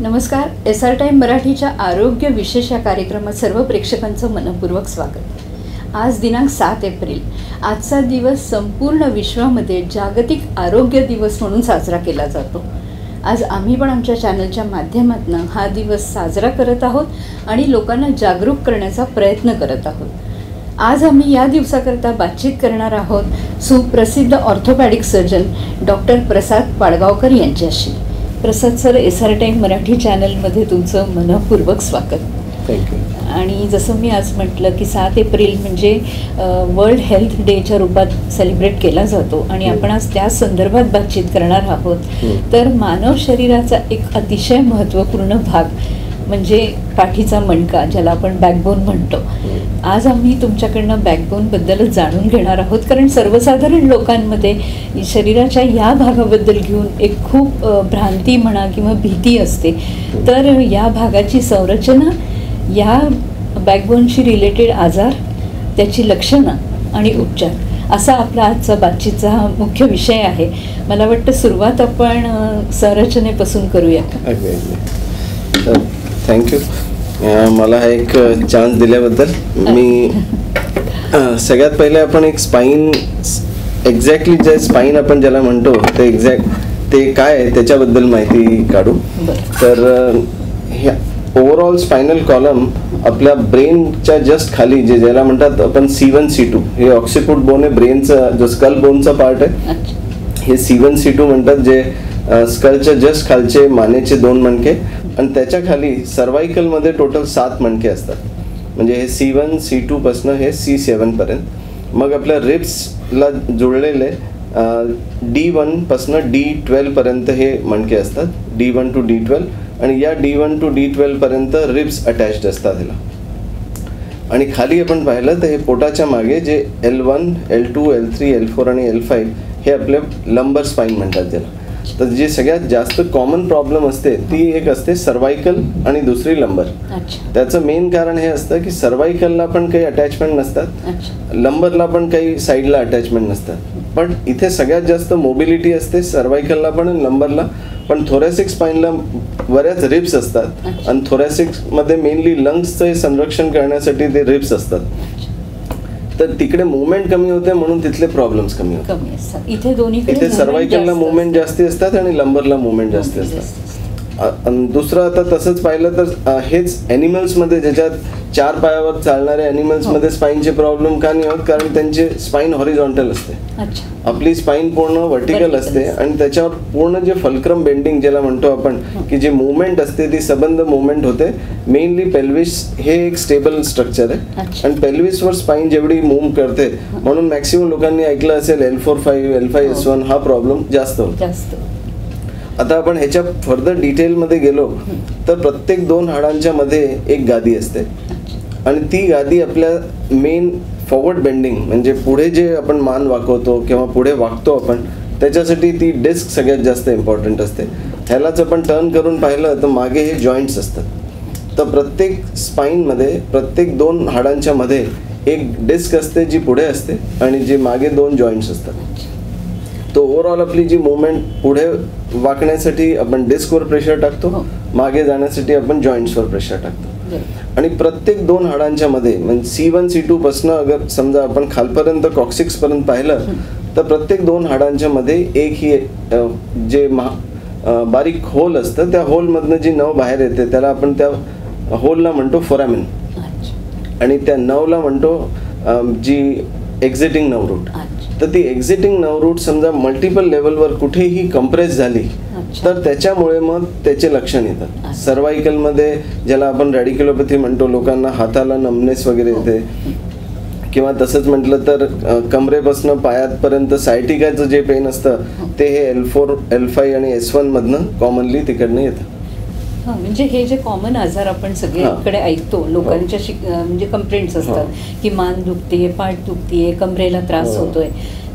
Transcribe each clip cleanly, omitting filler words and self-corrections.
नमस्कार. SR time मराठीच्या आरोग्य विशेष या कार्यक्रमात सर्व प्रेक्षकांचं मनपूर्वक स्वागत. आज दिनांक 7 एप्रिल. आजचा दिवस संपूर्ण विश्वामध्ये जागतिक आरोग्य दिवस म्हणून साजरा केला जातो. आज आम्ही पण आमच्या चॅनलच्या माध्यमातून हा दिवस साजरा करत आहोत आणि लोकांना जागरूक करण्याचा प्रयत्न करत आहोत. आज आम्ही या दिवसाकरता बातचीत करणार आहोत सुप्रसिद्ध ऑर्थोपॅडिक सर्जन डॉक्टर प्रसाद पाडगावकर यांच्याशी. प्रसाद सर, SR टाइम मराठी चॅनलमध्ये तुमचं मनपूर्वक स्वागत. थँक्यू. आणि जसं मी आज म्हटलं की 7 एप्रिल म्हणजे वर्ल्ड हेल्थ डेच्या रूपात सेलिब्रेट केला जातो आणि आपण आज त्या संदर्भात बातचीत करणार आहोत. तर मानव शरीराचा एक अतिशय महत्त्वपूर्ण भाग म्हणजे पाठीचा मणका, ज्याला आपण बॅकबोन म्हणतो. आज आम्ही तुमच्याकडनं बॅकबोनबद्दलच जाणून घेणार आहोत, कारण सर्वसाधारण लोकांमध्ये शरीराच्या या भागाबद्दल घेऊन एक खूप भ्रांती म्हणा किंवा भीती असते. तर या भागाची संरचना, या बॅकबोनशी रिलेटेड आजार, त्याची लक्षणं आणि उपचार असा आपला आजचा बातचीतचा हा मुख्य विषय आहे. मला वाटतं सुरुवात आपण संरचनेपासून करूया. थँक्यू. मला एक चान्स दिल्याबद्दल. मी सगळ्यात पहिले आपण एक स्पाईन, एक्झॅक्टली जे स्पाईन आपण ज्याला म्हणतो ते काय आहे त्याच्याबद्दल माहिती काढू. तर ह्या ओव्हरऑल स्पायनल कॉलम आपल्या ब्रेनच्या जस्ट खाली, जे ज्याला म्हणतात आपण C1 C2, हे ऑक्सिपिट बोन आहे, ब्रेनचा जो स्कल बोनचा पार्ट आहे, हे C1 C2 म्हणतात, जे स्कलच्या जस्ट खालचे मानेचे 2 मणके आणि त्याच्या खाली सर्वायकल मध्ये टोटल 7 मणके असतात. म्हणजे हे C1 C2 पासून हे C7 पर्यंत. मग आपल्या रिब्सला जुळलेले D1 पासून D12 पर्यंत हे मणके असतात, D1 to D12. आणि या D1 to D12 पर्यंत रिब्स अटॅच्ड असतात ह्याला. आणि खाली आपण पाहिलं तर हे पोटाच्या मागे जे L1, L2, L3, L4 आणि L5 हे आपले लंबर स्पाईन म्हणतात ज्याला. तर जे सगळ्यात जास्त कॉमन प्रॉब्लेम असते ती एक असते सर्वायकल आणि दुसरी लंबर. त्याचं मेन कारण हे असतं की सर्वायकलला पण काही अटॅचमेंट नसतात, लंबरला पण काही साईडला अटॅचमेंट नसतात. पण इथे सगळ्यात जास्त मोबिलिटी असते सर्वायकलला पण आणि लंबरला पण. थोरॅसिक स्पाईनला बऱ्याच रिब्स असतात आणि थोरॅसिक मध्ये मेनली लंग्सचं संरक्षण करण्यासाठी ते रिब्स असतात. तर तिकडे मूवमेंट कमी होते म्हणून तिथले प्रॉब्लेम्स कमी होतात. इथे सर्वायकलला मूवमेंट जास्ती असतात आणि लंबरला मूवमेंट जास्ती असतात. दुसरं आता तसंच पाहिलं तर हेच ॲनिमल्स मध्ये, ज्याच्यात 4 पायावर चालणाऱ्या ॲनिमल्स मध्ये स्पाईनचे प्रॉब्लेम का नाही होत, कारण त्यांचे स्पाईन हॉरिझॉन्टल असते. आपली स्पाईन पूर्ण व्हर्टिकल असते आणि त्याच्यावर पूर्ण जे फल्क्रम बेंडिंग ज्याला म्हणतो आपण, की जे मूवमेंट असते ती सबंध मूवमेंट होते. मेनली पेल्विस हे एक स्टेबल स्ट्रक्चर आहे आणि पेल्विसवर स्पाईन जेवढी मूव्ह करते म्हणून मॅक्सिमम लोकांनी ऐकलं असेल L4-5, L5-S1 हा प्रॉब्लेम जास्त होतो. आता आपण ह्याच्या फर्दर डिटेलमध्ये गेलो तर प्रत्येक 2 हाडांच्या मध्ये एक गादी असते आणि ती गादी आपल्या मेन फॉरवर्ड बेंडिंग, म्हणजे पुढे जे आपण मान वाकवतो किंवा पुढे वाकतो आपण, त्याच्यासाठी ती डिस्क सगळ्यात जास्त इम्पॉर्टंट असते. ह्यालाच आपण टर्न करून पाहिलं तर मागे हे जॉईंट्स असतात. तर प्रत्येक स्पाईनमध्ये प्रत्येक 2 हाडांच्या मध्ये एक डिस्क असते जी पुढे असते आणि जी मागे 2 जॉईंट्स असतात. तो ओव्हरऑल आपली जी मुवमेंट पुढे वाकण्यासाठी आपण डिस्कवर प्रेशर टाकतो, मागे जाण्यासाठी आपण जॉईंट्सवर प्रेशर टाकतो. आणि प्रत्येक 2 हाडांच्या मध्ये म्हणजे C1 C2 पासून अगर समजा आपण खालपर्यंत कॉक्सिक्स पर्यंत पाहिलं तर प्रत्येक 2 हाडांच्या मध्ये एक ही जे बारीक होल असतं, त्या होलमधनं जी नव बाहेर येते त्याला आपण त्या होलला म्हणतो फोरामेन आणि त्या नवला म्हणतो जी एक्झिटिंग नव रूट. तर ती एक्झिटिंग नव रूट समजा मल्टिपल लेवलवर कुठेही कंप्रेस झाली तर त्याच्यामुळे मग त्याचे लक्षण येतात. सर्वायकलमध्ये ज्याला आपण रॅडिक्युलोपॅथी म्हणतो, लोकांना हाताला नमनेस वगैरे येते, किंवा तसंच म्हटलं तर कमरेपासून पायापर्यंत सायटिकाचं जे पेन असतं ते हे L4, L5 आणि S1 मधनं कॉमनली तिकडनं येतं. म्हणजे हे जे कॉमन आजार आपण सगळीकडे ऐकतो, लोकांच्या म्हणजे कंप्लेंट्स असतात की मान दुखते, पाठ दुखते, कमरेला त्रास होतोय,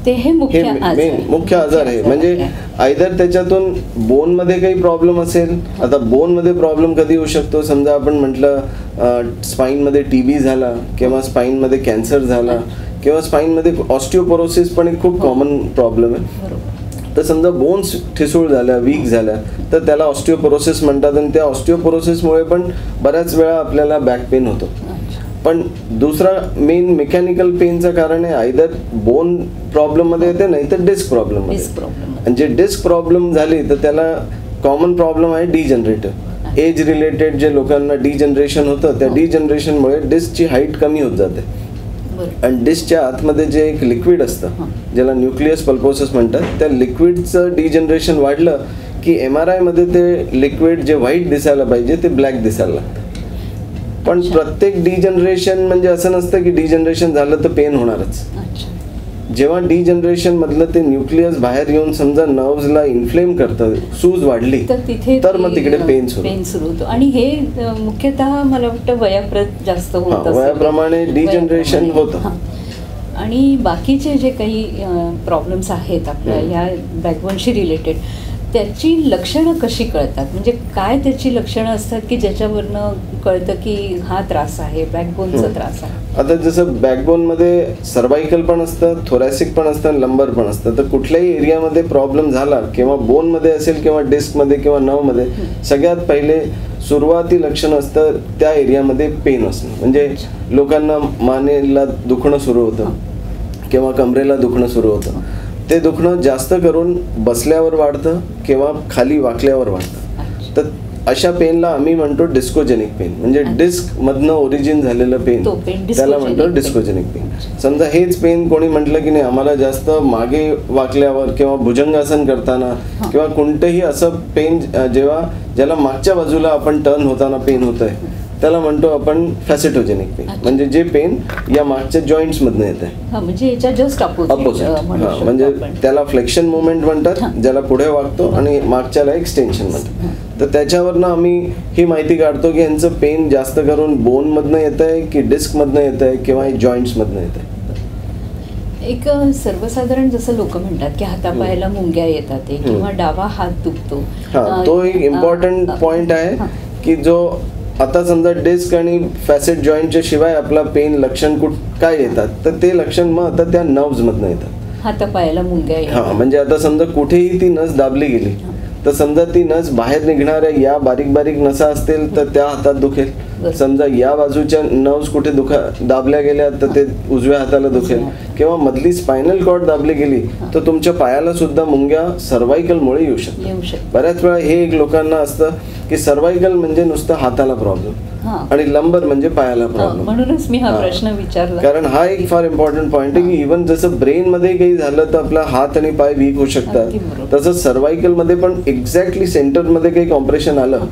ते हे मुख्य आजार आहे. म्हणजे आयदर त्याच्यातून बोन मध्ये काही प्रॉब्लेम असेल. आता बोन मध्ये प्रॉब्लेम कधी होऊ शकतो, समजा आपण म्हटलं स्पाईन मध्ये TB झाला किंवा स्पाईन मध्ये कॅन्सर झाला किंवा स्पाईन मध्ये ऑस्टिओपोरोसिस पण एक खूप कॉमन प्रॉब्लेम आहे. तर समजा बोन्स ठिसूळ झाल्या, वीक झाल्या, तर त्याला ऑस्टिओपोरोसिस म्हणतात आणि त्या ऑस्टिओपोरोसिसमुळे पण बऱ्याच वेळा आपल्याला बॅक पेन होतो. पण दुसरा मेन मेकॅनिकल पेनचं कारण आहे आयदर बोन प्रॉब्लेम मध्ये येते नाही तर डिस्क प्रॉब्लेम मध्ये. आणि जे डिस्क प्रॉब्लेम झाली तर त्याला कॉमन प्रॉब्लेम आहे डिजनरेटिव्ह. एज रिलेटेड जे लोकांना डिजनरेशन होतं त्या डिजनरेशनमुळे डिस्कची हाईट कमी होत जाते. आणि डिस्कच्या आतमध्ये जे एक लिक्विड असतं ज्याला न्यूक्लियस पल्पोसस म्हणतात, त्या लिक्विडचं डिजनरेशन वाढलं की MRI मध्ये ते लिक्विड जे व्हाईट दिसायला पाहिजे ते ब्लॅक दिसायला लागतं. पण प्रत्येक डिजनरेशन म्हणजे असं नसतं की डिजनरेशन झालं तर पेन होणारच. जेव्हा डिजनरेशन मधलं ते न्यूक्लियस बाहेर येऊन समजा नर्व्हजला इन्फ्लेम करतं, सूज वाढली तर मग तिकडे पेन सुरू होतो. आणि हे मुख्यतः मला वाटतं वयाप्रत जास्त होत, वयाप्रमाणे डिजनरेशन होतं. आणि बाकीचे जे काही प्रॉब्लेम्स आहेत आपल्या या बॅकबोनशी रिलेटेड, त्याची लक्षणं कशी कळतात? म्हणजे काय त्याची लक्षणं असतात की ज्याच्यावरनं कळतं की हा त्रास आहे, बॅकबोनचा त्रास आहे? आता जसं बॅकबोन मध्ये सर्वायकल पण असतं, थोरॅसिक पण असतं, लंबर पण असतं. तर कुठल्याही एरियामध्ये प्रॉब्लेम झाला, किंवा बोन मध्ये असेल किंवा डिस्क मध्ये किंवा नर्व मध्ये, सगळ्यात पहिले सुरुवाती लक्षण असतं त्या एरियामध्ये पेन असणं. म्हणजे लोकांना मानेला दुखणं सुरू होतं किंवा कमरेला दुखणं सुरू होतं. ते दुखणं जास्त करून बसल्यावर वाढतं किंवा खाली वाकल्यावर वाढतं. तर अशा पेनला आम्ही म्हणतो डिस्कोजेनिक पेन. म्हणजे डिस्क मधनं ओरिजिन झालेलं पेन, त्याला म्हणतो डिस्कोजेनिक पेन. समजा हेच पेन कोणी म्हटलं की नाही आम्हाला जास्त मागे वाकल्यावर किंवा भुजंगासन करताना किंवा कोणतंही असं पेन ज्याला मागच्या बाजूला आपण टर्न होताना पेन होत आहे, त्याला म्हणतो आपण फॅसेटोजेनिक पेन. म्हणजे जे पेन या मागच्या जॉईंट्स मधनं येत आहे, म्हणजे जस्ट अपोजिट. म्हणजे त्याला फ्लेक्शन मुवमेंट म्हणतात, ज्याला पुढे वागतो, आणि मागच्याला एक्सटेन्शन म्हणतात. तर त्याच्यावरनं आम्ही ही माहिती काढतो की यांचं पेन जास्त करून बोन मधनं येत आहे की डिस्क मधनं येत आहे किंवा जॉईंट्स मधनं येत आहे. एक सर्वसाधारण जसं लोक म्हणतात की हातापायाला मुंग्या येतात किंवा डावा हात दुखतो, तो एक इम्पॉर्टंट पॉइंट आहे की जो आता समजा डिस्क आणि फॅसेट जॉईंटच्या शिवाय आपला पेन लक्षण काय येतात, तर ते लक्षण मग आता त्या नर्व्स मधनं येतात. हातापायाला मुंग्या, म्हणजे आता समजा कुठेही ती नस दाबली गेली तर समजा ती नस बाहेर निघणाऱ्या या बारीक बारीक नसा असतील तर त्या हातात दुखेल. समजा या बाजूच्या नर्व्स कुठे दाबल्या गेल्या तर ते उजव्या हाताला दुखेल. किंवा मधली स्पायनल कॉर्ड दाबली गेली तर तुमच्या पायाला सुद्धा मुंग्या सर्वायकल मुळे येऊ शकतात. बऱ्याच वेळा हे एक लोकांना असतं की सर्वायकल म्हणजे नुसतं हाताला प्रॉब्लेम आणि लंबर म्हणजे पायाला प्रॉब्लेम. म्हणूनच मी हा प्रश्न विचारला, कारण हा एक फार इम्पॉर्टंट पॉइंट आहे की इव्हन जसं ब्रेन मध्ये काही झालं तर आपला हात आणि पाय वीक होऊ शकतात, तसंच सर्वायकल मध्ये पण एक्झॅक्टली सेंटर मध्ये काही कॉम्प्रेशन आलं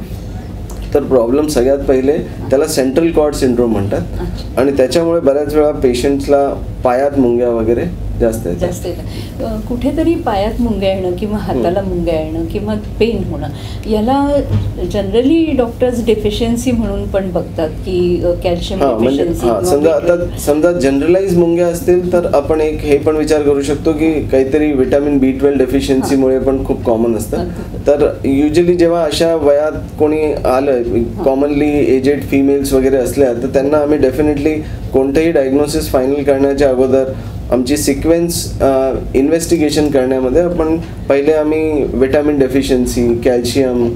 तर प्रॉब्लेम सगळ्यात पहिले त्याला सेंट्रल कॉर्ड सिंड्रोम म्हणतात. आणि त्याच्यामुळे बऱ्याच वेळा पेशंट्सला पायात मुंग्या वगैरे जास्त येतात. कुठेतरी पायात मुंग्या येणं किंवा हाताला मुंग्या येणं किंवा पेन होणं, याला जनरली डॉक्टर्स डेफिशियन्सी म्हणून पण बघतात की कॅल्शियम डेफिशियन्सी. समजा जनरलाइज मुंग्या असतील तर आपण एक हे पण विचार करू शकतो की काहीतरी विटॅमिन B12 डेफिशियन्सीमुळे पण खूप कॉमन असतं. तर युजली जेव्हा अशा वयात कोणी आलं, कॉमनली एजेड फिमेल्स वगैरे असल्या, तर त्यांना आम्ही डेफिनेटली कोणतेही डायग्नोसिस फायनल करण्याच्या अगोदर आमची सिक्वेन्स इन्व्हेस्टिगेशन करण्यामध्ये आपण पहिले आम्ही विटॅमिन डेफिशियन्सी, कॅल्शियम,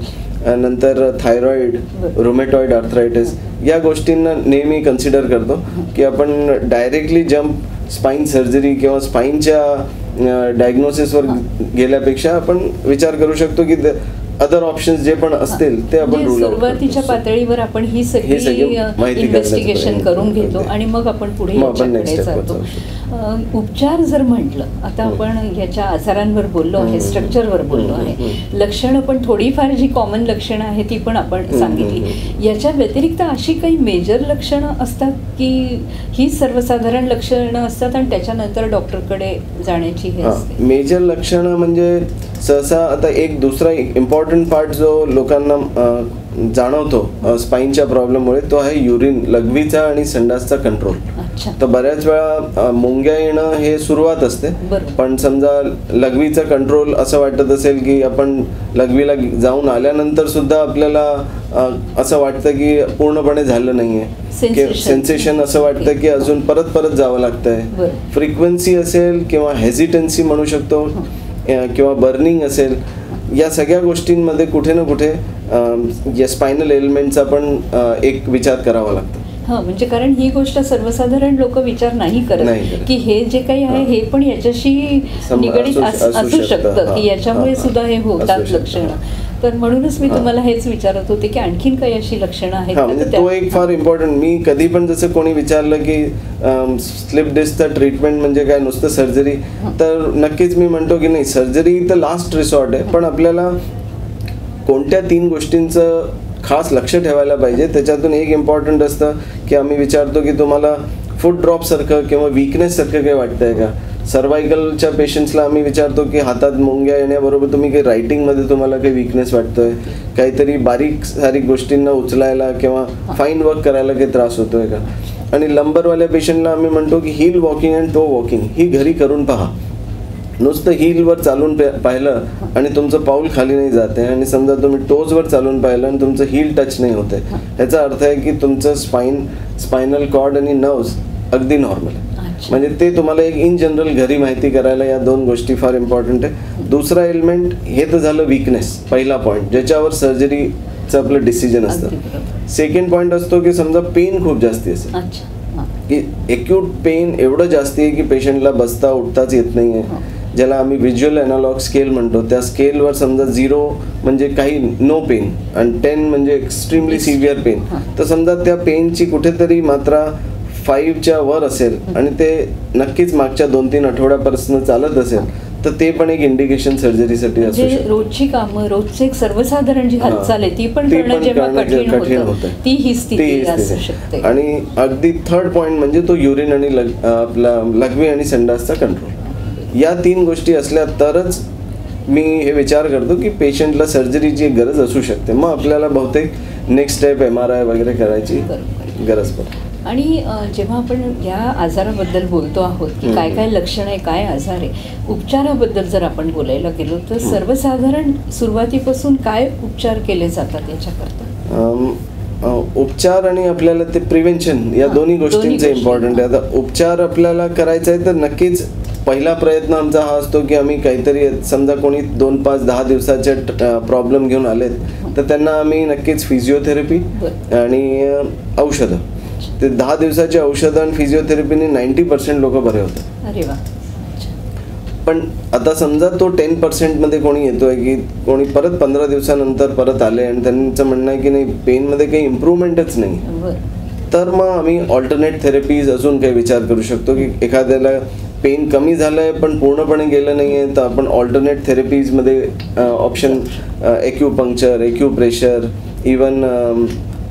नंतर थायरॉइड, रुमेटॉइड आर्थरायटिस या गोष्टींना नेहमी कन्सिडर करतो की आपण डायरेक्टली जम्प स्पाइन सर्जरी किंवा स्पाइनच्या डायग्नोसिसवर गेल्यापेक्षा आपण विचार करू शकतो की अदर ऑप्शन्स जे पण असतील ते आपण रूल आउट. सुरुवातीच्या पातळीवर आपण ही सगळी इन्व्हेस्टिगेशन करून घेतो आणि मग आपण पुढे जातो. उपचार जर म्हटलं, आता आपण याच्या आजारांवर बोललो आहे, स्ट्रक्चरवर बोललो आहे, लक्षणं पण थोडीफार जी कॉमन लक्षणं आहेत ती पण आपण सांगितली. याच्या व्यतिरिक्त अशी काही मेजर लक्षणं असतात की ही सर्वसाधारण लक्षणं असतात आणि त्याच्यानंतर डॉक्टरकडे जाण्याची हे असते? मेजर लक्षणं म्हणजे सहसा आता एक दुसरा इम्पॉर्टंट पार्ट जो लोकांना जाणवतो स्पाईनच्या प्रॉब्लेममुळे तो आहे युरिन, लघवीचा आणि संडासचा कंट्रोल. तर बऱ्याच वेळा मुंग्या येणं हे सुरुवात असते, पण समजा लघवीचा कंट्रोल असं वाटत असेल की आपण लघवीला जाऊन आल्यानंतर सुद्धा आपल्याला असं वाटतं की पूर्णपणे झालं नाहीये, सेन्सेशन असं वाटतं की अजून परत जावं लागतंय. फ्रिक्वेन्सी असेल किंवा हेजिटन्सी म्हणू शकतो किंवा बर्निंग असेल, या सगळ्या गोष्टींमध्ये कुठे ना कुठे या स्पायनल एलिमेंटचा पण एक विचार करावा लागतो. म्हणजे कारण ही गोष्ट सर्वसाधारण लोक विचार नाही करत की हे जे काही आहे हे पण याच्याशी निगडीत असू शकतं, की याच्यामुळे सुद्धा हे होतात लक्षणं. तर म्हणूनच मी तुम्हाला हेच विचारत होते की आणखीन काही अशी लक्षणं आहेत. म्हणजे तो एक फार इम्पॉर्टंट, मी कधी पण जसं कोणी विचारलं की स्लिप डिस्कचं ट्रीटमेंट म्हणजे काय, नुसतं सर्जरी, तर नक्कीच मी म्हणतो की नाही, सर्जरी तर लास्ट रिसॉर्ट आहे, पण आपल्याला कोणत्या 3 गोष्टींचं खास लक्ष ठेवायला पाहिजे. त्याच्यातून एक इम्पॉर्टंट असतं की आम्ही विचारतो की तुम्हाला फूट ड्रॉपसारखं किंवा विकनेससारखं काही वाटतंय का. सर्वायकलच्या पेशंट्सला आम्ही विचारतो की हातात मुंग्या येण्याबरोबर तुम्ही काही रायटिंगमध्ये तुम्हाला काही विकनेस वाटतोय, काहीतरी बारीक सारीक गोष्टींना उचलायला किंवा फाईन वर्क करायला काही त्रास होतोय का. आणि लंबरवाल्या पेशंटला आम्ही म्हणतो की heel walking and toe walking ही घरी करून पहा. नुसतं हिलवर चालून पाहिलं आणि तुमचं पाऊल खाली नाही जाते, आणि समजा तुम्ही टोजवर चालून पाहिलं आणि तुमचं हिल टच नाही होते, ह्याचा अर्थ आहे की तुमचं स्पायनल कॉर्ड आणि नर्व्स अगदी नॉर्मल आहे. म्हणजे ते तुम्हाला एक इन जनरल घरी माहिती करायला या 2 गोष्टी फार इम्पॉर्टंट आहे. दुसरा एलिमेंट हे तर झालं विकनेस, पहिला पॉईंट ज्याच्यावर सर्जरीचं आपलं डिसिजन असतं. सेकंड पॉईंट असतो की समजा पेन खूप जास्ती असेल, की एक्यूट पेन एवढं जास्ती आहे की पेशंटला बसता उठताच येत नाही आहे, ज्याला आम्ही व्हिज्युअल अॅनालॉग स्केल म्हणतो. त्या स्केलवर समजा 0 म्हणजे काही नो पेन आणि 10 म्हणजे एक्स्ट्रीमली सिव्हिअर पेन, तर समजा त्या पेनची कुठेतरी मात्रा 5च्या वर असेल आणि ते नक्कीच मागच्या 2-3 आठवड्यापासून चालत असेल, तर ते पण एक इंडिकेशन सर्जरीसाठी असू शकतं. रोजची कामं, रोजची एक सर्वसाधारण जी हालचाल आहे ती पण करणं जेव्हा कठीण होतं, ती ही स्थिती असू शकते. आणि अगदी थर्ड पॉईंट म्हणजे तो युरिन आणि आपला लघवी आणि संडासचा कंट्रोल. या 3 गोष्टी असल्या तरच मी हे विचार करतो की पेशंटला सर्जरीची गरज असू शकते. मग आपल्याला बहुतेक नेक्स्ट स्टेप MRI वगैरे करायची गरज पडते. आणि जेव्हा आपण या आजाराबद्दल बोलतो आहोत की काय काय लक्षण आहे, काय आजार आहे, उपचाराबद्दल जर आपण बोलायला गेलो तर सर्वसाधारण सुरुवातीपासून काय उपचार केले जातात याच्याकरता? उपचार आणि आपल्याला ते प्रिव्हेन्शन या दोन्ही गोष्टींचे इम्पॉर्टंट आहे. आता उपचार आपल्याला करायचा आहे तर नक्कीच पहिला प्रयत्न आमचा हा असतो की आम्ही काहीतरी, समजा कोणी 2, 5, 10 दिवसाचे प्रॉब्लेम घेऊन आलेत तर त्यांना आम्ही नक्कीच फिजिओथेरपी आणि औषधं, ते 10 दिवसाची औषधं आणि फिजिओथेरपीने 90% लोक बरे होतात. अरे वा. पण आता समजा तो 10% मध्ये कोणी येतोय की कोणी परत 15 दिवसानंतर परत आले आणि त्यांचं म्हणणं आहे की नाही पेनमध्ये काही इम्प्रूव्हमेंटच नाही, तर मग आम्ही ऑल्टरनेट थेरपीज अजून काही विचार करू शकतो की एखाद्याला पेन कमी झालंय पण पूर्णपणे गेलं नाहीये, तर आपण ऑल्टरनेट थेरपीजमध्ये ऑप्शन एक्युपंक्चर, एक्युप्रेशर, इवन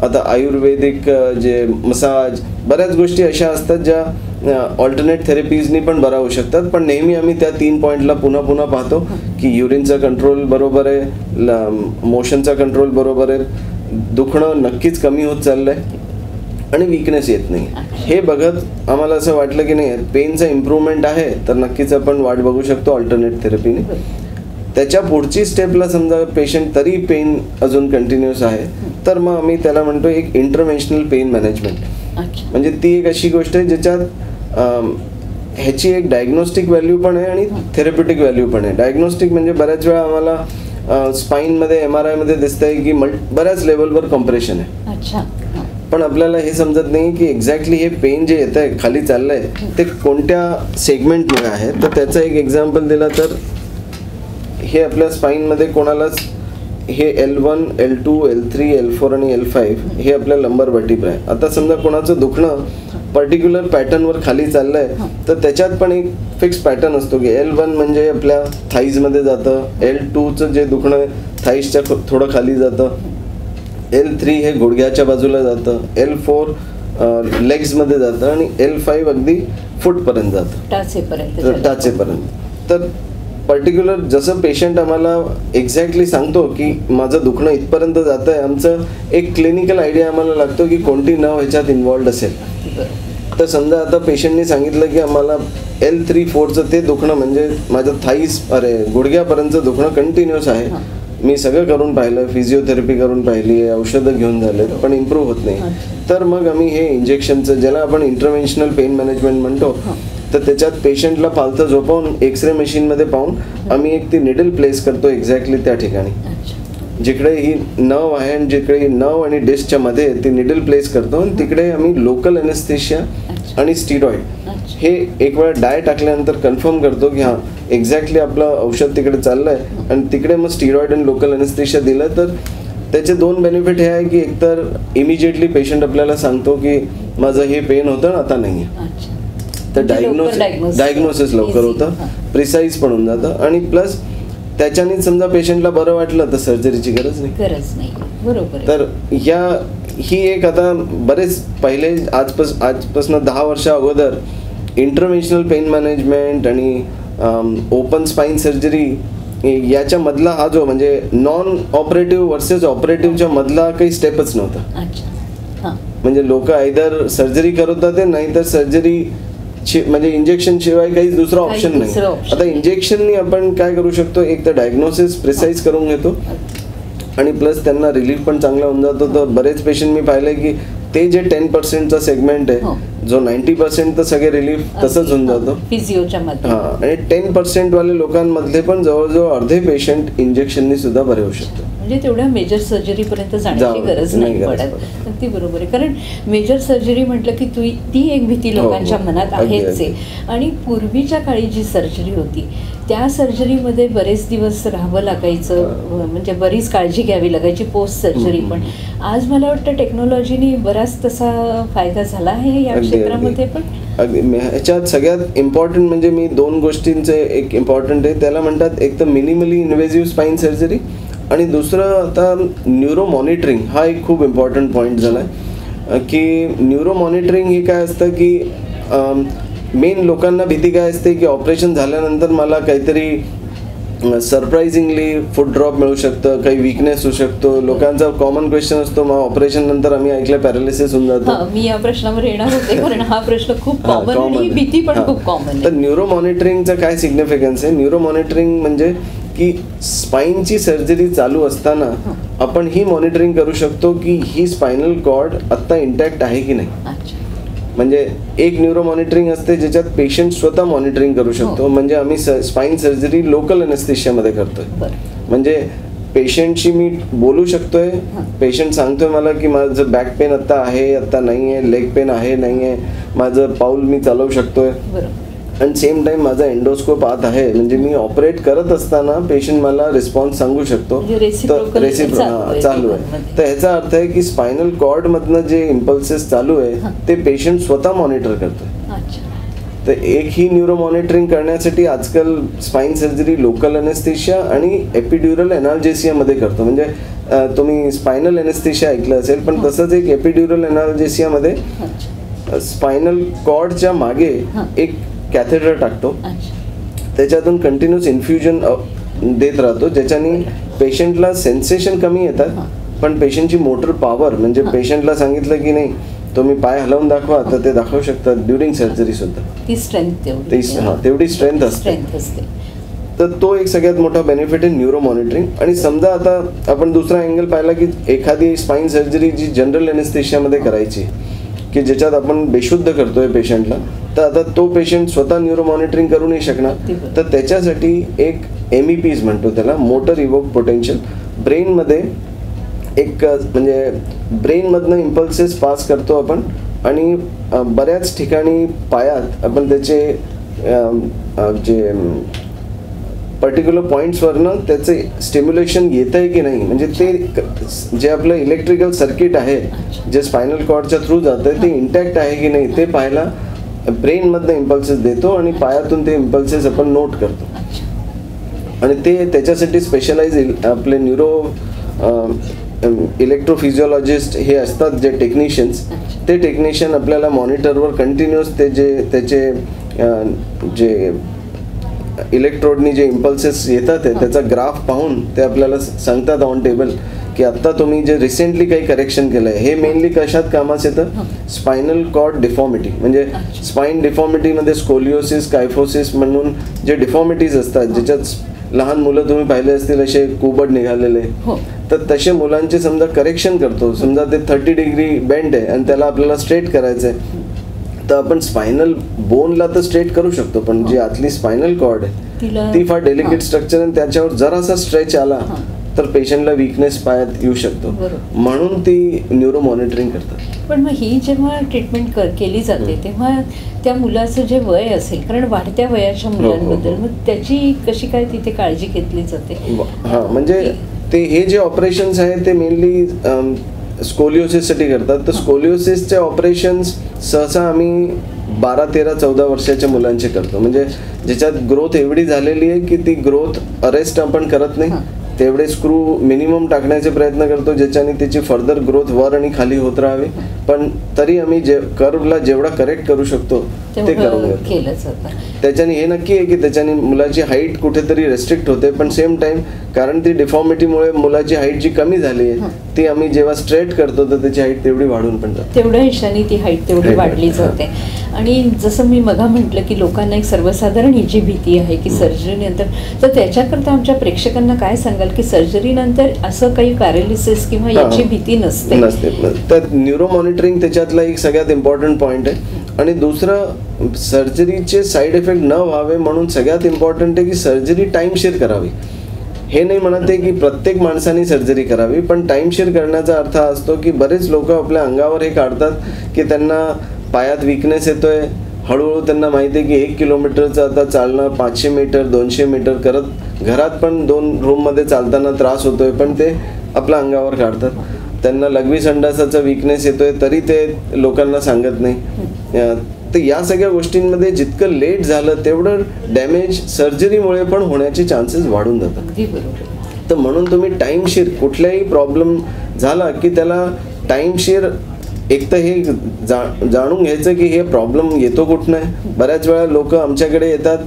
आता आयुर्वेदिक जे मसाज, बऱ्याच गोष्टी अशा असतात ज्या ऑल्टरनेट थेरपीजनी पण बरा होऊ शकतात. पण नेहमी आम्ही त्या 3 पॉईंटला पुन्हा पाहतो की युरिनचा कंट्रोल बरोबर आहे, मोशनचा कंट्रोल बरोबर आहे, दुखणं नक्कीच कमी होत चाललंय आणि वीकनेस येत नाही. हे बघत आम्हाला असं वाटलं की नाही पेनचा इम्प्रूव्हमेंट आहे तर नक्कीच आपण वाट बघू शकतो ऑल्टरनेट थेरपीने. त्याच्या पुढची स्टेपला समजा पेशंट तरी पेन अजून कंटिन्युअस आहे तर मग आम्ही त्याला म्हणतो एक इंटरव्हेन्शनल पेन मॅनेजमेंट. म्हणजे ती एक अशी गोष्ट आहे ज्याच्यात ह्याची एक डायग्नोस्टिक व्हॅल्यू पण आहे आणि थेरप्युटिक व्हॅल्यू पण आहे. डायग्नोस्टिक म्हणजे बऱ्याच वेळा आम्हाला स्पाईनमध्ये MRI मध्ये दिसतंय की बऱ्याच लेवलवर कॉम्प्रेशन आहे, पण आपल्याला हे समजत नाही की एक्झॅक्टली हे पेन जे येत आहे खाली चाललंय ते कोणत्या सेगमेंटमुळे आहे. तर त्याचं एक एक्झाम्पल दिलं तर हे आपल्या स्पाईनमध्ये कोणालाच हे L1, L2, L3, L4 आणि L5 हे आपल्या लंबर वर्टिब्रा आहे. आता समजा कोणाचं दुखणं पर्टिक्युलर पॅटर्नवर खाली चाललंय तर त्याच्यात पण एक फिक्स पॅटर्न असतो की L1 म्हणजे आपल्या थाईजमध्ये जातं, L2चं जे दुखणं थाईजच्या थोडं खाली जातं, L3 हे गुडघ्याच्या बाजूला जातं, L4 लेग्समध्ये जातं आणि L5 अगदी फूटपर्यंत जातं, टाचेपर्यंत. तर पर्टिक्युलर जसं पेशंट आम्हाला एक्झॅक्टली सांगतो की माझं दुखणं इथपर्यंत जातं आहे, आमचं एक क्लिनिकल आयडिया आम्हाला लागतो की कोणती नर्व ह्याच्यात इन्व्हॉल्ड असेल. तर समजा आता पेशंटने सांगितलं की आम्हाला L3-4चं ते दुखणं म्हणजे माझं गुडघ्यापर्यंतचं दुखणं कंटिन्युअस आहे, मी सगळं करून पाहिलं, फिजिओथेरपी करून पाहिली आहे, औषधं घेऊन झाले पण इम्प्रूव्ह होत नाही, तर मग आम्ही हे इंजेक्शनचं ज्याला आपण इंटरव्हेन्शनल पेन मॅनेजमेंट म्हणतो तर त्याच्यात पेशंटला पालथं झोपवून एक्सरे मशीनमध्ये पाहून आम्ही एक ती निडल प्लेस करतो एक्झॅक्टली त्या ठिकाणी जिकडे ही नर्व आहे आणि जिकडे नर्व आणि डिस्कच्या मध्ये ती निडल प्लेस करतो आणि तिकडे आम्ही लोकल एनेस्थेशिया आणि स्टिरॉइड हे एक वेळा डाय टाकल्यानंतर कन्फर्म करतो की हां एक्झॅक्टली आपलं औषध तिकडे चाललंय आणि तिकडे मग स्टिरॉइड आणि लोकल एनेस्थेशिया दिलं तर त्याचे दोन बेनिफिट हे आहे की एकतर इमिजिएटली पेशंट आपल्याला सांगतो की माझं हे पेन होतं आता नाही आहे, तर डायग्नोसिस लवकर होतं, प्रिसाईज पण होऊन जातं आणि प्लस त्याच्याने समजा पेशंटला बरं वाटलं तर सर्जरीची गरज नाही. बरोबर. तर ही एक आता बरेच पहिले आजपासून 10 वर्ष अगोदर इंटरव्हेन्शनल पेन मॅनेजमेंट आणि ओपन स्पाईन सर्जरी याच्या मधला हा जो म्हणजे नॉन ऑपरेटिव्ह वर्सेस ऑपरेटिव्हच्या मधला काही स्टेपच नव्हता. म्हणजे लोक आयदर सर्जरी करत होते नाहीतर सर्जरी म्हणजे इंजेक्शन शिवाय काही दुसरा ऑप्शन नाही. आता इंजेक्शननी आपण काय करू शकतो, एक तर डायग्नोसिस प्रिसाईज करून घेतो आणि प्लस त्यांना रिलीफ पण चांगला होऊन जातो. तर बरेच पेशंट मी पाहिले की ते जे 10% सेगमेंट आहे जो 90% तर सगळे रिलीफ तसंच होऊन जातो फिजिओच्या मध्ये. आणि 10% वाले लोकांमधले पण जवळजवळ अर्धे पेशंट इंजेक्शननी सुद्धा बरे होऊ शकतो. म्हणजे तेवढ्या मेजर सर्जरी पर्यंत जाण्याची गरज नाही पडत. अगदी बरोबर आहे. कारण मेजर सर्जरी म्हटलं की ती एक भीती लोकांच्या मनात आहेच आहे. आणि पूर्वीच्या काळी जी सर्जरी होती त्या सर्जरीमध्ये बरेच दिवस राहावं लागायचं, म्हणजे बरीच काळजी घ्यावी लागायची पोस्ट सर्जरी. पण आज मला वाटतं टेक्नॉलॉजीने बराच तसा फायदा झाला आहे या क्षेत्रामध्ये. पण ह्याच्यात सगळ्यात इम्पॉर्टंट म्हणजे मी 2 गोष्टींचे एक इम्पॉर्टंट आहे, त्याला म्हणतात एक तर मिनिमली इन्व्हेसिव्ह स्पाईन सर्जरी आणि दुसरं आता न्यूरो मॉनिटरिंग. हा एक खूप इम्पॉर्टंट पॉईंट झाला आहे की न्यूरो मॉनिटरिंग हे काय असतं की मेन लोकांना भीती काय असते की ऑपरेशन झाल्यानंतर मला काहीतरी सरप्राइझिंगली फूट ड्रॉप मिळू शकतं, काही विकनेस होऊ शकतो. लोकांचा कॉमन क्वेश्चन असतो मग ऑपरेशन नंतर आम्ही ऐकलं पॅरालिसिस होऊन जातं. मी या प्रश्नावर येणार होते कारण हा प्रश्न खूप कॉमन आणि भीती पण खूप कॉमन. तर न्यूरो मॉनिटरिंगचं काय सिग्निफिकन्स आहे, न्यूरो मॉनिटरिंग म्हणजे की स्पाईनची सर्जरी चालू असताना आपण ही मॉनिटरिंग करू शकतो की ही स्पायनल कॉर्ड आत्ता इंटॅक्ट आहे की नाही. म्हणजे एक न्यूरो मॉनिटरिंग असते ज्याच्यात पेशंट स्वतः मॉनिटरिंग करू शकतो. म्हणजे आम्ही स्पाईन सर्जरी लोकल एनेस्थेशियामध्ये करतोय. म्हणजे पेशंटशी मी बोलू शकतोय, पेशंट सांगतोय मला की माझं बॅक पेन आत्ता आहे आत्ता नाही आहे, लेग पेन आहे नाही आहे, माझं पाऊल मी चालवू शकतोय आणि सेम टाइम माझा एंडोस्कोप आत आहे. म्हणजे मी ऑपरेट करत असताना पेशंट मला रिस्पॉन्स सांगू शकतो चालू आहे. तर ह्याचा अर्थ आहे की स्पायनल कॉर्ड मधनं जे इम्पल्सेस चालू आहे ते पेशंट स्वतः मॉनिटर करतोय. तर एक ही न्यूरो मॉनिटरिंग करण्यासाठी आजकाल स्पाईन सर्जरी लोकल एनेस्थेशिया आणि एपिड्युरल एनाल्जेसिया मध्ये करतो. म्हणजे तुम्ही स्पायनल एनेस्थेशिया ऐकलं असेल पण तसंच एक एपिड्युरल एनाल्जेसिया मध्ये स्पायनल कॉर्डच्या मागे एक कॅथेटर टाकतो, त्याच्यातून कंटिन्युअस इन्फ्युजन देत राहतो ज्याच्याने पेशंटला सेन्सेशन कमी येतात पण पेशंटची मोटर पॉवर म्हणजे पेशंटला सांगितलं की नाही तुम्ही पाय हलवून दाखवा तर ते दाखवू शकतात ड्युरिंग सर्जरी सुद्धा. ती स्ट्रेंथ तेवढी स्ट्रेंथ असते. तर तो एक सगळ्यात मोठा बेनिफिट आहे न्यूरो मॉनिटरिंग. आणि समजा आता आपण दुसरा अँगल पाहिला की एखादी स्पाईन सर्जरी जी जनरल एनेस्थेशियामध्ये करायची की ज्याच्यात आपण बेशुद्ध करतोय पेशंटला, तर आता तो पेशंट स्वतः न्यूरो मॉनिटरिंग करू नाही शकणार. तर त्याच्यासाठी एक MEPs म्हणतो त्याला, मोटर इव्होक पोटेन्शियल, ब्रेनमध्ये एक म्हणजे ब्रेनमधनं इम्पल्सेस पास करतो आपण आणि बऱ्याच ठिकाणी पायात आपण त्याचे जे पर्टिक्युलर पॉईंट्सवरनं त्याचे स्टिम्युलेशन येत आहे की नाही, म्हणजे ते जे आपलं इलेक्ट्रिकल सर्किट आहे जे स्पायनल कॉर्डच्या थ्रू जातं आहे ते इंटॅक्ट आहे की नाही ते पाहायला ब्रेनमधनं इम्पल्सेस देतो आणि पायातून ते इम्पल्सेस आपण नोट करतो. आणि ते त्याच्यासाठी स्पेशलाइज आपले न्यूरो इलेक्ट्रोफिजिओलॉजिस्ट हे असतात जे टेक्निशियन्स, ते टेक्निशियन आपल्याला मॉनिटरवर कंटिन्युअस ते जे त्याचे जे इलेक्ट्रोडनी जे इम्पल्सेस येतात त्याचा ग्राफ पाहून ते आपल्याला सांगतात ऑन टेबल की आत्ता तुम्ही जे रिसेंटली काही करेक्शन केलं आहे. हे मेनली कशात कामास येतं, स्पायनल कॉर्ड डिफॉर्मिटी. म्हणजे स्पाईन डिफॉर्मिटीमध्ये स्कोलिओसिस, कायफोसिस म्हणून जे डिफॉर्मिटीज असतात ज्याच्यात लहान मुलं तुम्ही पाहिले असतील असे कुबड निघालेले, तर तसे मुलांचे समजा करेक्शन करतो. समजा ते 30 डिग्री बेंड आहे आणि त्याला आपल्याला स्ट्रेट करायचं आहे, तर आपण स्पायनल बोनला तर स्ट्रेट करू शकतो, पण जी आतली स्पायनल कॉर्ड आहे ती फार डेलिकेट स्ट्रक्चर आहे, त्याच्यावर जरासा स्ट्रेच आला तर पेशंटला वीकनेस पायात येऊ शकतो, म्हणून ती न्यूरो मॉनिटरिंग करतात. पण मग ही जेव्हा ट्रीटमेंट केली जाते तेव्हा त्या मुलाचं जे वय असेल, कारण वाढत्या वयाच्या मुलांबद्दल मग त्याची कशी काय तिथे काळजी घेतली जाते? हां, म्हणजे ते हे जे ऑपरेशन्स आहेत ते मेनली स्कोलिओसिससाठी करतात. तर स्कोलिओसिसचे ऑपरेशन्स सहसा आम्ही 12, 13, 14 वर्षाच्या मुलांचे करतो, म्हणजे ज्याच्यात ग्रोथ एवढी झालेली आहे की ती ग्रोथ अरेस्ट आपण करत नाही, तेवढे स्क्रू मिनिमम टाकण्याचे प्रयत्न करतो ज्याच्याने त्याची फर्दर ग्रोथ वर आणि खाली होत राहावी, पण तरी आम्ही कर्वला जेवढा करेक्ट करू शकतो ते करून घेतो. त्याच्याने हे नक्की आहे की त्याच्याने मुलाची हाईट कुठेतरी रेस्ट्रिक्ट होते, पण सेम टाइम कारण ती डिफॉर्मिटीमुळे मुलाची हाईट जी कमी झाली आहे ती आम्ही जेव्हा स्ट्रेट करतो तर त्याची हाईट तेवढी वाढून पण जाते, तेवढ्या हिशाने ती हाईट तेवढी वाढली जाते. आणि जसं मी मगा म्हटलं की लोकांना एक सर्वसाधारण ही जी भीती आहे की सर्जरीनंतर, तर त्याच्याकरता आमच्या प्रेक्षकांना काय सांगाल की सर्जरीनंतर असं काही पॅरालिसिस किंवा याची भीती नसते? तर न्यूरो मॉनिटरिंग त्याच्यातला एक सगळ्यात इम्पॉर्टंट पॉईंट आहे. आणि दुसरं, सर्जरीचे साईड इफेक्ट न व्हावे म्हणून सगळ्यात इम्पॉर्टंट आहे की सर्जरी टाईमशीर करावी. हे नाही म्हणत आहे की प्रत्येक माणसाने सर्जरी करावी, पण टाईमशीर करण्याचा अर्थ हा असतो की बरेच लोक आपल्या अंगावर हे काढतात की त्यांना पायात विकनेस येतोय, हळूहळू त्यांना माहिती आहे की 1 किलोमीटरचं आता चालणं 500 मीटर 200 मीटर करत घरात पण 2 रूममध्ये चालताना त्रास होतोय, पण ते आपल्या अंगावर काढतात. त्यांना लघवी संडासाचा विकनेस येतोय तरी ते लोकांना सांगत नाही. तर या सगळ्या गोष्टींमध्ये जितकं लेट झालं तेवढं डॅमेज सर्जरीमुळे पण होण्याचे चान्सेस वाढून जातात. तर म्हणून तुम्ही टाईमशीर कुठल्याही प्रॉब्लेम झाला की त्याला टाईमशीर एक तर हे जाणून घ्यायचं की हे प्रॉब्लेम येतो कुठनं आहे. बऱ्याच वेळा लोक आमच्याकडे येतात,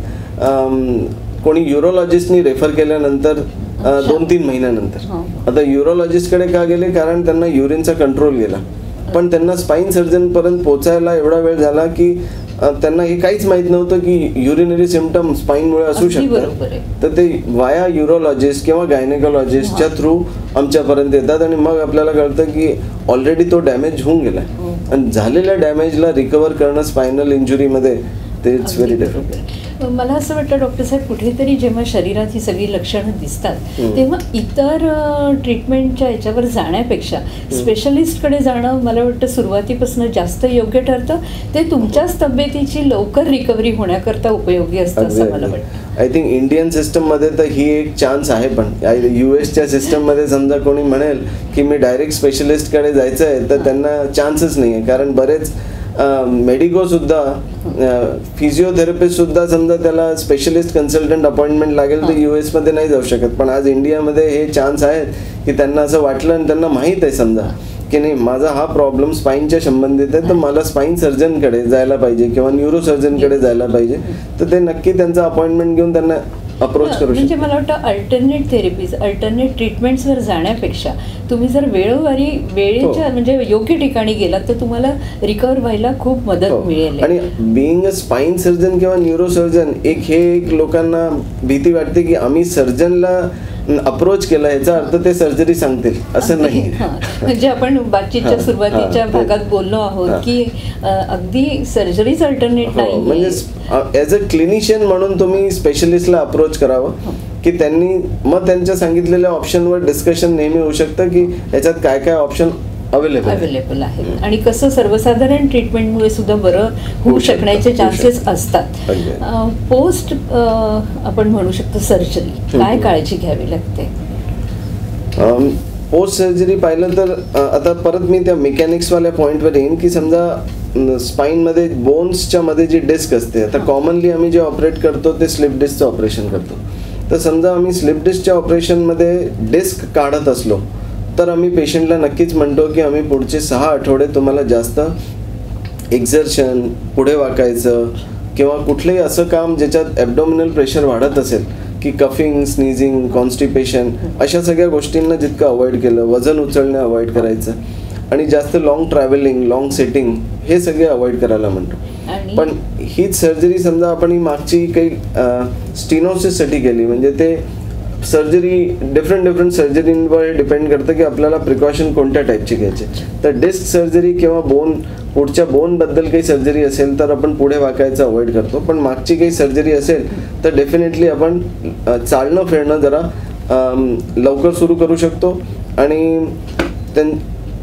कोणी युरोलॉजिस्टनी रेफर केल्यानंतर 2-3 महिन्यानंतर. आता युरोलॉजिस्टकडे का गेले? कारण त्यांना युरिनचा कंट्रोल गेला, पण त्यांना स्पाईन सर्जन पर्यंत पोहोचायला एवढा वेळ झाला की त्यांना हे काहीच माहित नव्हतं की युरिनरी सिम्पटम स्पाईनमुळे असू शकतात. तर ते वाया युरोलॉजिस्ट किंवा गायनेकोलॉजिस्टच्या थ्रू आमच्यापर्यंत येतात आणि मग आपल्याला कळतं की ऑलरेडी तो डॅमेज होऊन गेलाय आणि झालेल्या डॅमेजला रिकवर करणं स्पायनल इंजुरीमध्ये ते इट्स व्हेरी डिफिकल्ट. मला असं वाटतं डॉक्टर साहेब, कुठेतरी जेव्हा शरीरात ही सगळी लक्षणं दिसतात तेव्हा इतर ट्रीटमेंटच्या याच्यावर जाण्यापेक्षा स्पेशलिस्टकडे जाणं मला वाटतं सुरुवातीपासून जास्त योग्य ठरतं. ते तुमच्याच तब्येतीची लवकर रिकव्हरी होण्याकरता उपयोगी असतं असं मला वाटतं. आय थिंक इंडियन सिस्टममध्ये तर ही एक चान्स आहे, पण US सिस्टममध्ये समजा कोणी म्हणेल की मी डायरेक्ट स्पेशलिस्टकडे जायचं आहे तर त्यांना चान्सच नाही आहे. कारण बरेच मेडिको सुद्धा, फिजिओथेरपिस्ट सुद्धा समजा त्याला स्पेशलिस्ट कन्सल्टंट अपॉइंटमेंट लागेल तर US मध्ये नाही जाऊ शकत. पण आज इंडियामध्ये हे चान्स आहेत की त्यांना असं वाटलं आणि त्यांना माहीत आहे समजा की नाही माझा हा प्रॉब्लेम स्पाईनच्या संबंधित आहे तर मला स्पाईन सर्जनकडे जायला पाहिजे किंवा न्यूरो सर्जनकडे जायला पाहिजे, तर ते नक्की त्यांचा अपॉइंटमेंट घेऊन त्यांना अप्रोच करू शकतो. म्हणजे मला वाटतं अल्टरनेट थेरपीज, अल्टरनेट ट्रीटमेंट्सवर जाण्यापेक्षा तुम्ही जर वेळेच्या म्हणजे योग्य ठिकाणी गेलात तर तुम्हाला रिकवर व्हायला खूप मदत मिळेल. आणि बिईंग अ स्पाईन सर्जन किंवा न्यूरो सर्जन एक लोकांना भीती वाटते की आम्ही सर्जनला अप्रोच केला याचा अर्थ ते सर्जरी सांगतील असं नाही. म्हणजे आपण बातचीतच्या सुरुवातीच्या भागात बोललो आहोत की अगदी सर्जरीच अल्टरनेट नाही. म्हणजे ॲज अ क्लिनिशियन म्हणून तुम्ही स्पेशलिस्टला अप्रोच करावं की त्यांनी मग त्यांच्या सांगितलेल्या ऑप्शनवर डिस्कशन नेहमी होऊ शकतं की याच्यात काय काय ऑप्शन अवेलेबल आहेत आणि कसं सर्वसाधारण ट्रीटमेंटमुळे सुद्धा बरं होऊ शकण्याचे चान्सेस असतात. पोस्ट आपण म्हणू शकतो सर्जरी काय काळजी घ्यावी लागते? पोस्ट सर्जरी पाहिलं तर आता परत मी त्या मेकॅनिक्सवाल्या पॉईंटवर येईन की समजा स्पाईनमध्ये बोन्सच्या मध्ये जी डिस्क असते, आता कॉमनली आम्ही जे ऑपरेट करतो ते स्लिप डिस्कचं ऑपरेशन करतो. तर समजा आम्ही स्लिप डिस्कच्या ऑपरेशनमध्ये डिस्क काढत असलो तर आम्ही पेशंटला नक्कीच म्हणतो की आम्ही पुढचे 6 आठवडे तुम्हाला जास्त एक्झर्शन, पुढे वाकायचं किंवा कुठलंही असं काम ज्याच्यात ॲब्डोमिनल प्रेशर वाढत असेल की कफिंग, स्नीझिंग, कॉन्स्टिपेशन अशा सगळ्या गोष्टींना जितकं अवॉइड केलं, वजन उचलणं अवॉइड करायचं आणि जास्त लॉंग ट्रॅव्हलिंग, लॉंग सेटिंग हे सगळे अवॉइड करायला म्हणतो. पण हीच सर्जरी समजा आपण ही मागची काही स्टिनोसिससाठी केली, म्हणजे ते सर्जरी डिफरंट सर्जरींवर डिपेंड करतं की आपल्याला प्रिकॉशन कोणत्या टाईपची घ्यायची. तर डिस्क सर्जरी किंवा पुढच्या बोनबद्दल काही सर्जरी असेल तर आपण पुढे वाकायचं अवॉइड करतो. पण मागची काही सर्जरी असेल तर डेफिनेटली आपण चालणं फिरणं जरा लवकर सुरू करू शकतो. आणि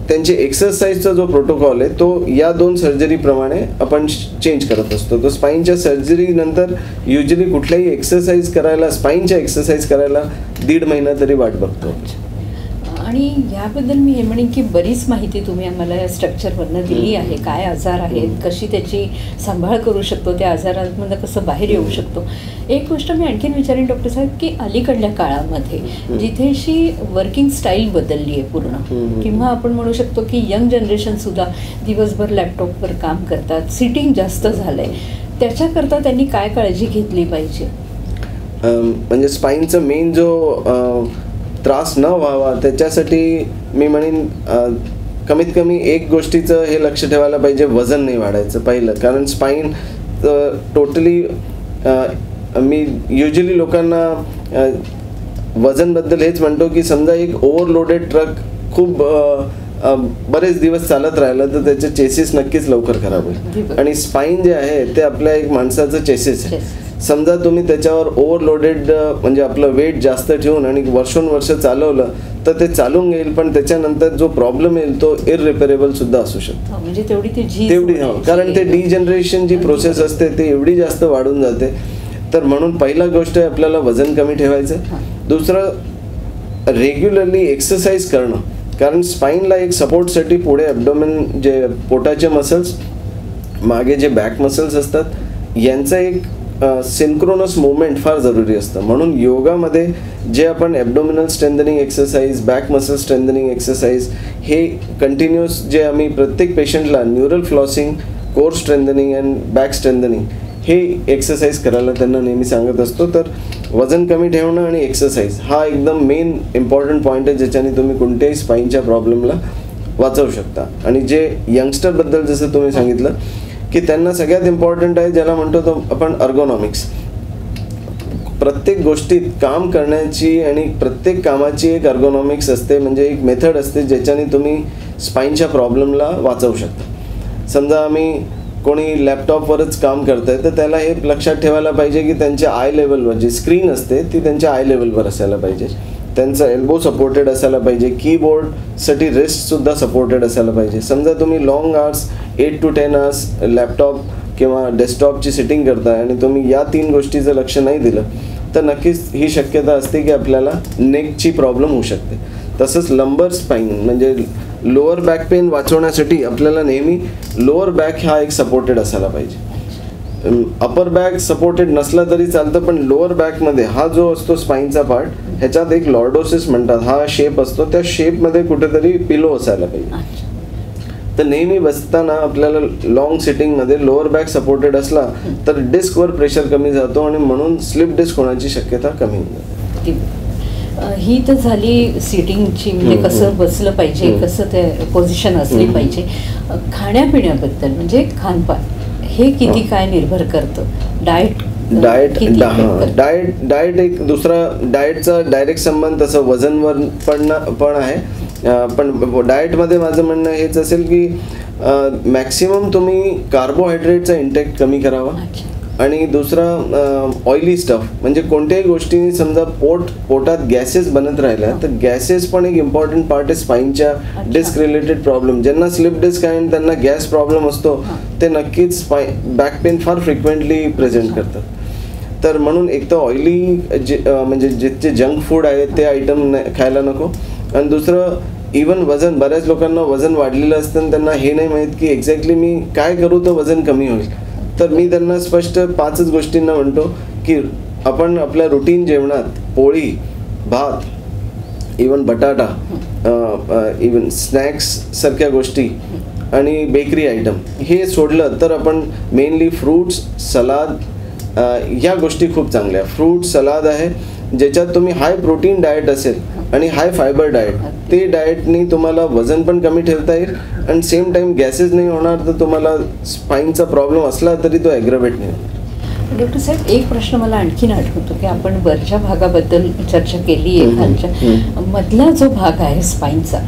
त्यांची एक्सरसाइजचा जो प्रोटोकॉल आहे तो या 2 सर्जरीप्रमाणे आपण चेंज करत असतो. तर स्पाईनच्या सर्जरी नंतर युजली कुठल्याही स्पाईनच्या एक्सरसाइज करायला 1.5 महिना तरी वाट बघतो. आणि याबद्दल मी हे म्हणेन की बरीच माहिती तुम्ही आम्हाला या स्ट्रक्चरवरनं दिली आहे. काय आजार आहेत, कशी त्याची सांभाळ करू शकतो, त्या आजारांमधनं कसं बाहेर येऊ शकतो. एक गोष्ट मी आणखीन विचारेन डॉक्टर साहेब की अलीकडल्या काळामध्ये जिथेशी वर्किंग स्टाईल बदलली आहे पूर्ण, किंवा आपण म्हणू शकतो की यंग जनरेशनसुद्धा दिवसभर लॅपटॉपवर काम करतात, सिटिंग जास्त झालं आहे, त्याच्याकरता त्यांनी काय काळजी घेतली पाहिजे? म्हणजे स्पाईनचा मेन जो त्रास न व्हावा त्याच्यासाठी मी म्हणेन कमीत कमी एक गोष्टीचं हे लक्ष ठेवायला पाहिजे, वजन नाही वाढायचं पहिलं. कारण स्पाईन टोटली मी युजली लोकांना वजनबद्दल हेच म्हणतो की समजा एक ओव्हरलोडेड ट्रक खूप बरेच दिवस चालत राहिलं तर त्याचे चेसिस नक्कीच लवकर खराब होईल. आणि स्पाईन जे आहे ते आपल्या एक माणसाचं चेसिस आहे. समजा तुम्ही त्याच्यावर ओव्हरलोडेड म्हणजे आपलं वेट जास्त ठेवून आणि वर्षोनवर्ष चालवलं तर ते चालून घेईल, पण त्याच्यानंतर जो प्रॉब्लेम येईल तो इररिपेरेबल सुद्धा असू शकतो. म्हणजे तेवढी कारण ते डिजनरेशन जी प्रोसेस असते ते एवढी जास्त वाढून जाते. तर म्हणून पहिला गोष्ट आहे आपल्याला वजन कमी ठेवायचं. दुसरं रेग्युलरली एक्सरसाइज करणं. कारण स्पाईनला एक सपोर्टसाठी पुढे ॲब्डोमेन जे पोटाचे मसल्स, मागे जे बॅक मसल्स असतात यांचं एक सिंक्रोनस मुवमेंट फार जरुरी असतं. म्हणून योगामध्ये जे आपण abdominal strengthening exercise, back muscle strengthening exercise हे कंटिन्युअस जे आम्ही प्रत्येक पेशंटला neural flossing, core strengthening and back strengthening हे एक्सरसाइज करायला त्यांना नेहमी सांगत असतो. तर वजन कमी ठेवणं आणि एक्सरसाइज हा एकदम मेन इम्पॉर्टंट पॉईंट आहे ज्याच्याने तुम्ही कोणत्याही स्पाईनच्या प्रॉब्लेमला वाचवू शकता. आणि जे यंगस्टरबद्दल जसं तुम्ही सांगितलं की त्यांना सगळ्यात इम्पॉर्टंट आहे ज्याला म्हणतो तो आपण अर्गोनॉमिक्स. प्रत्येक गोष्टीत काम करण्याची आणि प्रत्येक कामाची एक अर्गोनॉमिक्स असते, म्हणजे एक मेथड असते ज्याच्याने तुम्ही स्पाईनच्या प्रॉब्लेमला वाचवू शकता. समजा आम्ही कोणी लॅपटॉपवरच काम करत आहे तर त्याला हे लक्षात ठेवायला पाहिजे की त्यांच्या आय लेवलवर जी स्क्रीन असते ती त्यांच्या आय लेवलवर असायला पाहिजे, त्यांचा एल्बो सपोर्टेड असायला पाहिजे, कीबोर्डसाठी रिस्टसुद्धा सपोर्टेड असायला पाहिजे. समजा तुम्ही long hours 8 to 10 hours laptop किंवा डेस्कटॉपची सिटिंग करताय आणि तुम्ही या 3 गोष्टीचं लक्ष नाही दिलं तर नक्कीच ही शक्यता असते की आपल्याला नेकची प्रॉब्लेम होऊ शकते. तसंच लंबर स्पाईन म्हणजे लोअर बॅक पेन वाचवण्यासाठी आपल्याला नेहमी लोअर बॅक हा एक सपोर्टेड असायला पाहिजे. अपर बॅक सपोर्टेड नसला तरी चालतं, पण लोअर बॅकमध्ये हा जो असतो स्पाईनचा पार्ट ह्याच्यात एक लॉर्डोसिस म्हणतात हा शेप असतो, त्या शेपमध्ये कुठेतरी पिलो असायला पाहिजे. तर नेहमी बसताना आपल्याला लॉंग सिटिंगमध्ये लोअर बॅक सपोर्टेड असला तर डिस्कवर प्रेशर कमी जातो आणि म्हणून स्लिप डिस्क होण्याची शक्यता कमी होऊन जाते. ही तर झाली सिटिंगची, म्हणजे कसं बसलं पाहिजे, कसं ते पोझिशन असली पाहिजे. खाण्यापिण्याबद्दल म्हणजे खानपान हे किती काय निर्भर करतं? डाएट एक दुसरा डाएटचा डायरेक्ट संबंध तसं वजनवर पण आहे. पण डाएटमध्ये माझं म्हणणं हेच असेल की मॅक्सिमम तुम्ही कार्बोहायड्रेटचा इंटेक कमी करावा. आणि दुसरा ऑइली स्टफ म्हणजे कोणत्याही गोष्टीने समजा पोटात गॅसेस बनत राहिल्या तर गॅसेस पण एक इम्पॉर्टंट पार्ट आहे स्पाईनच्या डिस्क रिलेटेड प्रॉब्लेम. ज्यांना स्लिप डिस्क आहे आणि त्यांना गॅस प्रॉब्लेम असतो ते नक्कीच बॅक पेन फार फ्रिक्वेंटली प्रेझेंट करतात. तर म्हणून एक तर ऑइली म्हणजे जे जंक फूड आहे ते आयटम खायला नको. आणि दुसरं इवन वजन, बऱ्याच लोकांना वजन वाढलेलं असतं आणि त्यांना हे नाही माहीत की एक्झॅक्टली मी काय करू तर वजन कमी होईल. तर मी त्यांना स्पष्ट 5च गोष्टींना म्हणतो की आपण आपल्या रुटीन जेवणात पोळी, भात, इवन बटाटा, इवन स्नॅक्स सारख्या गोष्टी आणि बेकरी आयटम हे सोडलं तर आपण मेनली फ्रूट्स, सलाद ह्या गोष्टी खूप चांगल्या. फ्रूट सलाद आहे ज्याच्यात तुम्ही हाय प्रोटीन डाएट असेल आणि हाय फायबर डाएट, ते डाएटनी तुम्हाला वजन पण कमी ठेवता येईल आणि सेम टाइम गॅसेस नाही होणार. तर तुम्हाला स्पाईनचा प्रॉब्लेम असला तरी तो ॲग्रवेट नाही होणार. डॉक्टर साहेब, एक प्रश्न मला आणखीन आठवतो की आपण वरच्या भागाबद्दल चर्चा केली आहे, खालच्या मधला जो भाग आहे स्पाईनचा,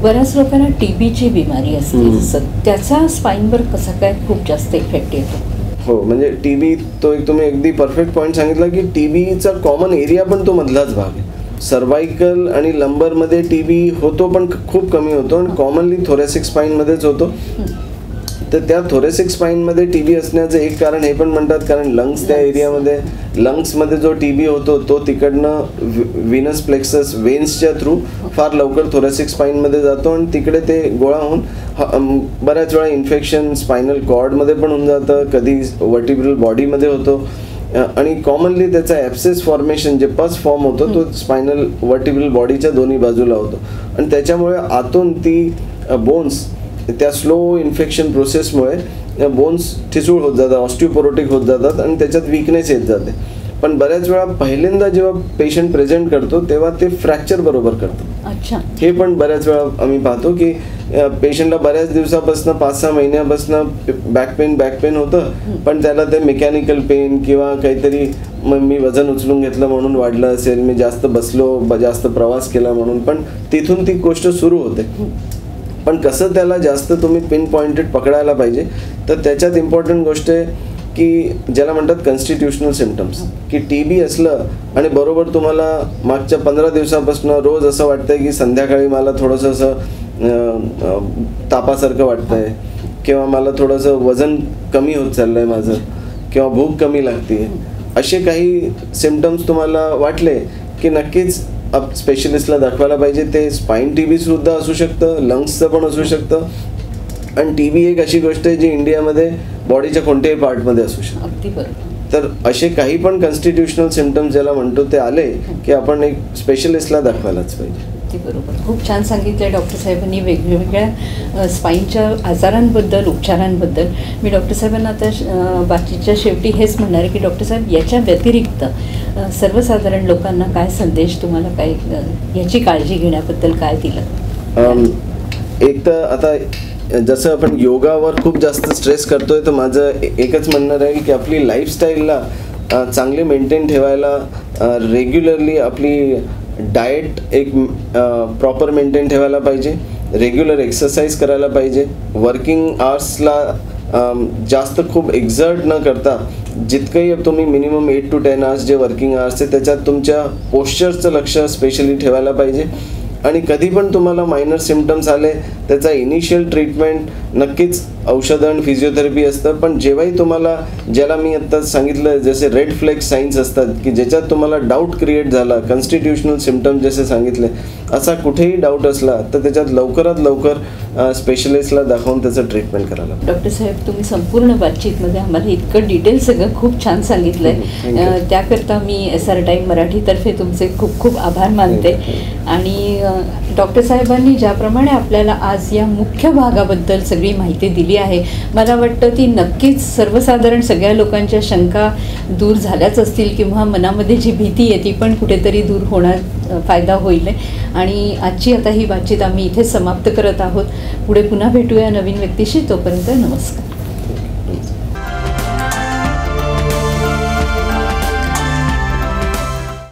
बऱ्याच लोकांना टीबीची बिमारी असते, जसं त्याचा स्पाईनवर कसा काय खूप जास्त इफेक्ट येतो? हो, म्हणजे टीबी तो एक तुम्ही अगदी परफेक्ट पॉईंट सांगितला की टीबीचा कॉमन एरिया पण तो मधलाच भाग आहे. सर्वायकल आणि लंबरमध्ये टीबी होतो पण खूप कमी होतो आणि कॉमनली थोरॅसिक स्पाईनमध्येच होतो. तर त्या थोरॅसिक स्पाईनमध्ये टीबी असण्याचं एक कारण हे पण म्हणतात कारण लंग्स त्या एरियामध्ये, लंग्समध्ये जो टीबी होतो तो तिकडनं व्हीनस प्लेक्सस वेन्सच्या थ्रू फार लवकर थोरॅसिक स्पाईनमध्ये जातो आणि तिकडे ते गोळा होऊन बऱ्याच वेळा इन्फेक्शन स्पायनल कॉर्डमध्ये पण होऊन जातं, कधी वर्टिब्रल बॉडीमध्ये होतो आणि कॉमनली त्याचा ॲब्सेस फॉर्मेशन जे पस फॉर्म होतो तो स्पायनल वर्टिब्रल बॉडीच्या दोन्ही बाजूला होतो आणि त्याच्यामुळे आतून ती बोन्स त्या स्लो इन्फेक्शन प्रोसेसमुळे बोन्स ठिसूळ होत जातात, ऑस्टिओपोरोटिक होत जातात आणि त्याच्यात वीकनेस येत जाते. पण बऱ्याच वेळा पहिल्यांदा जेव्हा पेशंट प्रेझेंट करतो तेव्हा ते फ्रॅक्चर बरोबर करतो. अच्छा, हे पण बऱ्याच वेळा आम्ही पाहतो की पेशंटला बऱ्याच दिवसापासून 5-6 महिन्यापासून बॅक पेन होतं, पण त्याला ते मेकॅनिकल पेन किंवा काहीतरी मी वजन उचलून घेतलं म्हणून वाढलं असेल, मी जास्त बसलो, जास्त प्रवास केला म्हणून, पण तिथून ती गोष्ट सुरू होते. पण कसं त्याला जास्त तुम्ही पिन पॉइंटेड पकडायला पाहिजे, तर त्याच्यात इम्पॉर्टंट गोष्ट आहे की ज्याला म्हणतात कॉन्स्टिट्युशनल सिम्पटम्स, की टीबी असलं आणि बरोबर तुम्हाला मागच्या 15 दिवसापासून रोज असं वाटतंय की संध्याकाळी मला थोडंसं असं तापासारखं वाटतंय किंवा मला थोडंसं वजन कमी होत चाललंय माझं किंवा भूक कमी लागते, असे काही सिम्पटम्स तुम्हाला वाटले की नक्कीच स्पेशलिस्टला दाखवायला पाहिजे. ते स्पाईन टीबी सुद्धा असू शकतं, लंग्सचं पण असू शकतं आणि टीबी एक अशी गोष्ट आहे जी इंडियामध्ये बॉडीच्या कोणत्याही पार्टमध्ये असू शकते. अगदी बरोबर. तर असे काही पण कॉन्स्टिट्युशनल सिम्पटम्स ज्याला म्हणतो ते आले की आपण एक स्पेशलिस्टला दाखवायलाच पाहिजे. अगदी बरोबर. खूप छान सांगितलं डॉक्टर साहेबांनी वेगवेगळ्या स्पाईनच्या आजारांबद्दल, उपचारांबद्दल. मी डॉक्टर साहेबांना आता बाकीच्या शेवटी हेच म्हणणार आहे की डॉक्टर साहेब, याच्या व्यतिरिक्त सर्वसाधारण लोकांना काय संदेश, तुम्हाला काय याची काळजी घेण्याबद्दल काय दिलं? एक तर आता जसं आपण योगावर खूप जास्त स्ट्रेस करतोय, तर माझं एकच म्हणणं राहील की आपली लाईफस्टाईलला चांगली मेंटेन ठेवायला रेग्युलरली आपली डाएट एक प्रॉपर मेंटेन ठेवायला पाहिजे, रेग्युलर एक्सरसाइज करायला पाहिजे, वर्किंग आवर्सला जास्त खूप एक्झर्ट न करता जितकंही तुम्ही मिनिमम 8 to 10 आवर्स जे वर्किंग आवर्स आहे त्याच्यात तुमच्या पोश्चरचं लक्ष स्पेशली ठेवायला पाहिजे. आणि कधी पण तुम्हाला मायनर सिम्पटम्स आले त्याचा इनिशियल ट्रीटमेंट नक्कीच औषधं आणि फिजिओथेरपी असतं, पण जेव्हाही तुम्हाला, ज्याला मी आत्ता सांगितलं जसे रेड फ्लॅग साईन्स असतात की ज्याच्यात तुम्हाला डाऊट क्रिएट झाला, कॉन्स्टिट्युशनल सिम्पटम्स जसे सांगितले, असा कुठेही डाऊट असला तर त्याच्यात लवकरात लवकर स्पेशलिस्टला दाखवून त्याचं ट्रीटमेंट करायला. डॉक्टर साहेब, तुम्ही संपूर्ण बातचीतमध्ये आम्हाला इतकं डिटेल सगळं खूप छान सांगितलंय, त्याकरता मी SR टाइम मराठीतर्फे तुमचे खूप खूप आभार मानते. आणि डॉक्टर साहेबांनी ज्याप्रमाणे आपल्याला आज या मुख्य भागाबद्दल सगळी माहिती दिली आहे, मला वाटतं ती नक्कीच सर्वसाधारण सगळ्या लोकांच्या शंका दूर झाल्याच असतील किंवा मनामध्ये जी भीती आहे ती पण कुठेतरी दूर होणार फायदा होईल. आणि आजची आता ही बातचीत आम्ही इथेच समाप्त करत आहोत. पुढे पुन्हा भेटूया नवीन व्यक्तीशी. तोपर्यंत नमस्कार.